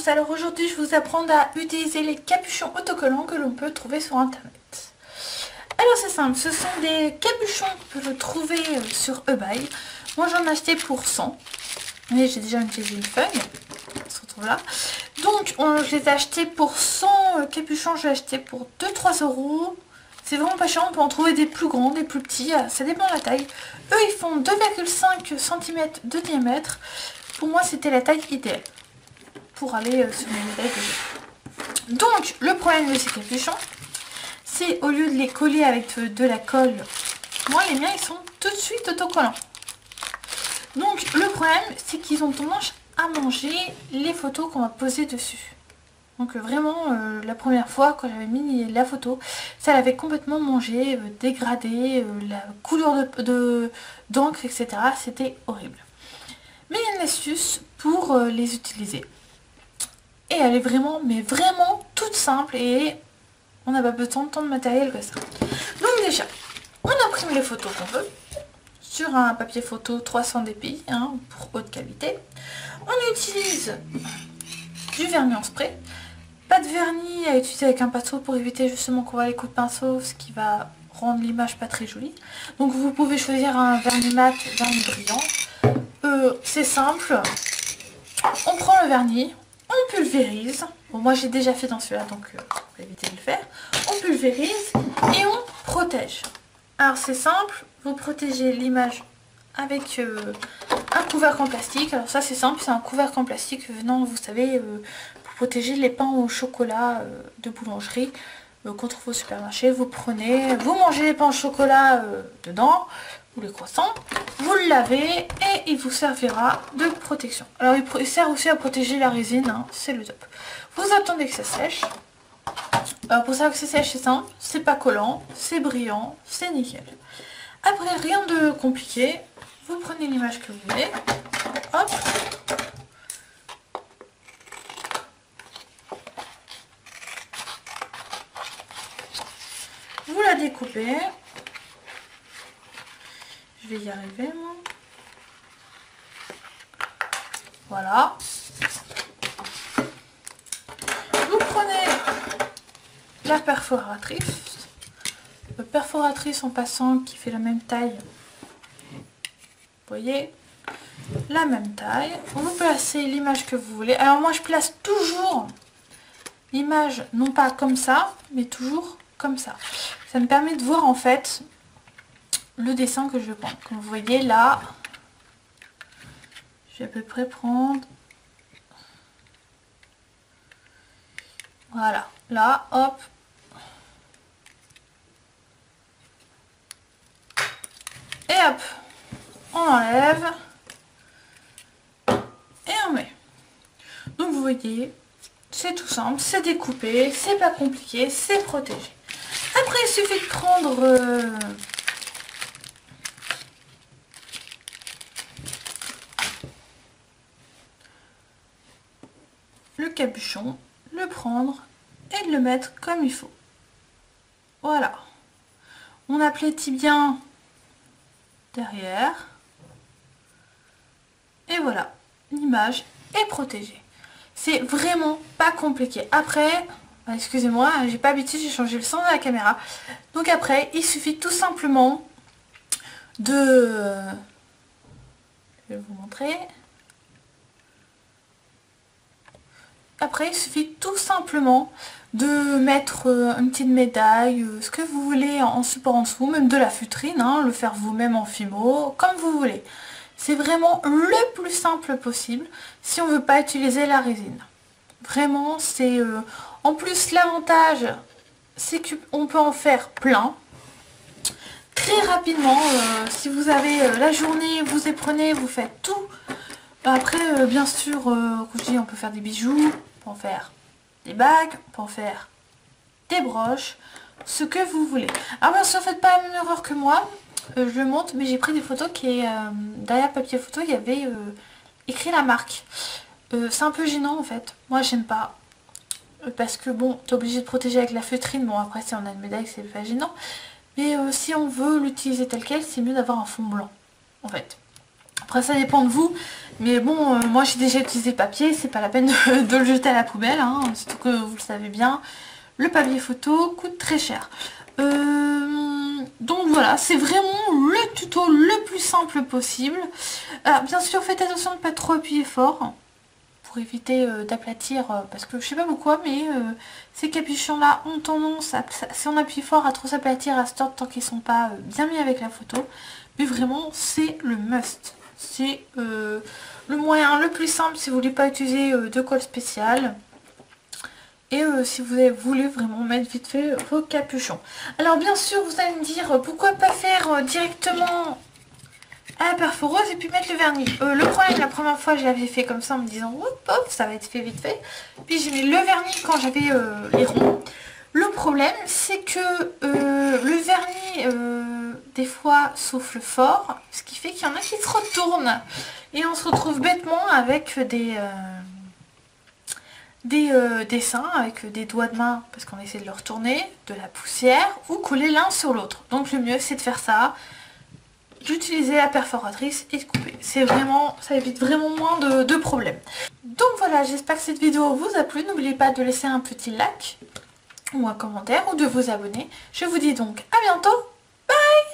tous, alors aujourd'hui je vais vous apprendre à utiliser les capuchons autocollants que l'on peut trouver sur internet. Alors c'est simple, ce sont des capuchons que vous trouvez sur eBay. Moi j'en ai acheté pour 100, mais j'ai déjà utilisé une feuille, on se retrouve là. Donc je les ai achetés pour 100 capuchons, j'ai acheté pour 2-3 euros. C'est vraiment pas cher, on peut en trouver des plus grands, des plus petits, ça dépend de la taille. Eux ils font 2,5 cm de diamètre. Pour moi c'était la taille idéale pour aller sur mes médailles de jeu. Donc le problème de ces capuchons, c'est au lieu de les coller avec de la colle, moi les miens ils sont tout de suite autocollants. Donc le problème c'est qu'ils ont tendance à manger les photos qu'on va poser dessus. Donc vraiment la première fois quand j'avais mis la photo, ça l'avait complètement mangé, dégradé, la couleur d'encre, etc. C'était horrible. Mais il y a une astuce pour les utiliser. Et elle est vraiment, mais vraiment toute simple et on n'a pas besoin de tant de matériel que ça. Donc déjà, on imprime les photos qu'on veut sur un papier photo 300 dpi pour haute qualité. On utilise du vernis en spray. Pas de vernis à utiliser avec un pinceau pour éviter justement qu'on voit les coups de pinceau, ce qui va rendre l'image pas très jolie. Donc vous pouvez choisir un vernis mat, vernis brillant. C'est simple. On prend le vernis. On pulvérise, bon moi j'ai déjà fait dans celui-là donc on va éviter de le faire, on pulvérise et on protège. Alors c'est simple, vous protégez l'image avec un couvercle en plastique, alors ça c'est simple, c'est un couvercle en plastique venant, vous savez, pour protéger les pains au chocolat de boulangerie qu'on trouve au supermarché. Vous prenez, vous mangez les pains au chocolat dedans, ou les croissants, vous le lavez et il vous servira de protection. Alors il sert aussi à protéger la résine, c'est le top. Vous attendez que ça sèche. Alors pour ça que ça sèche, c'est simple, c'est pas collant, c'est brillant, c'est nickel. Après rien de compliqué, vous prenez l'image que vous voulez, hop, vous la découpez. Je vais y arriver moi. Voilà. Vous prenez la perforatrice. Perforatrice en passant qui fait la même taille. Vous voyez, la même taille. Vous placez l'image que vous voulez. Alors moi je place toujours l'image non pas comme ça, mais toujours comme ça. Ça me permet de voir en fait le dessin que je vais prendre. Comme vous voyez là, je vais à peu près prendre, voilà, là, hop, et hop, on enlève et on met. Donc vous voyez, c'est tout simple, c'est découpé, c'est pas compliqué, c'est protégé. Après il suffit de prendre le capuchon, le prendre et de le mettre comme il faut. Voilà. On aplatit bien derrière. Et voilà, l'image est protégée. C'est vraiment pas compliqué. Après, excusez-moi, j'ai pas habitué, j'ai changé le sens de la caméra. Donc après, il suffit tout simplement de... Je vais vous montrer. Après, il suffit tout simplement de mettre une petite médaille, ce que vous voulez en support en dessous, même de la feutrine, le faire vous-même en fimo, comme vous voulez. C'est vraiment le plus simple possible si on ne veut pas utiliser la résine. Vraiment, c'est... En plus, l'avantage, c'est qu'on peut en faire plein. Très rapidement, si vous avez la journée, vous y prenez, vous faites tout. Après, bien sûr, comme je dis, on peut faire des bijoux. On peut en faire des bagues, on peut en faire des broches, ce que vous voulez. Alors bien sûr, faites pas la même erreur que moi, je le montre, mais j'ai pris des photos qui derrière le papier photo, il y avait écrit la marque. C'est un peu gênant en fait, moi j'aime pas, parce que bon, t'es obligé de protéger avec la feutrine, bon après si on a une médaille c'est pas gênant, mais si on veut l'utiliser tel quel, c'est mieux d'avoir un fond blanc, en fait. Après ça dépend de vous, mais bon, moi j'ai déjà utilisé papier, c'est pas la peine de le jeter à la poubelle, hein, surtout que vous le savez bien, le papier photo coûte très cher. Donc voilà, c'est vraiment le tuto le plus simple possible. Alors bien sûr, faites attention de ne pas trop appuyer fort, pour éviter d'aplatir, parce que je sais pas pourquoi, mais ces capuchons là ont tendance, si on appuie fort, à trop s'aplatir à ce temps tant qu'ils sont pas bien mis avec la photo. Mais vraiment, c'est le must. C'est le moyen le plus simple si vous voulez pas utiliser de colle spéciale. Et si vous voulez vraiment mettre vite fait vos capuchons. Alors bien sûr, vous allez me dire, pourquoi pas faire directement à la perforeuse et puis mettre le vernis. Le problème, la première fois, je l'avais fait comme ça en me disant, hop, hop, ça va être fait vite fait. Puis j'ai mis le vernis quand j'avais les ronds. Le problème, c'est que le vernis, des fois, souffle fort, ce qui fait qu'il y en a qui se retournent. Et on se retrouve bêtement avec des dessins, avec des doigts de main, parce qu'on essaie de le retourner, de la poussière, ou coller l'un sur l'autre. Donc le mieux, c'est de faire ça, d'utiliser la perforatrice et de couper. C'est vraiment, ça évite vraiment moins de problèmes. Donc voilà, j'espère que cette vidéo vous a plu. N'oubliez pas de laisser un petit like ou un commentaire ou de vous abonner. Je vous dis donc à bientôt. Bye!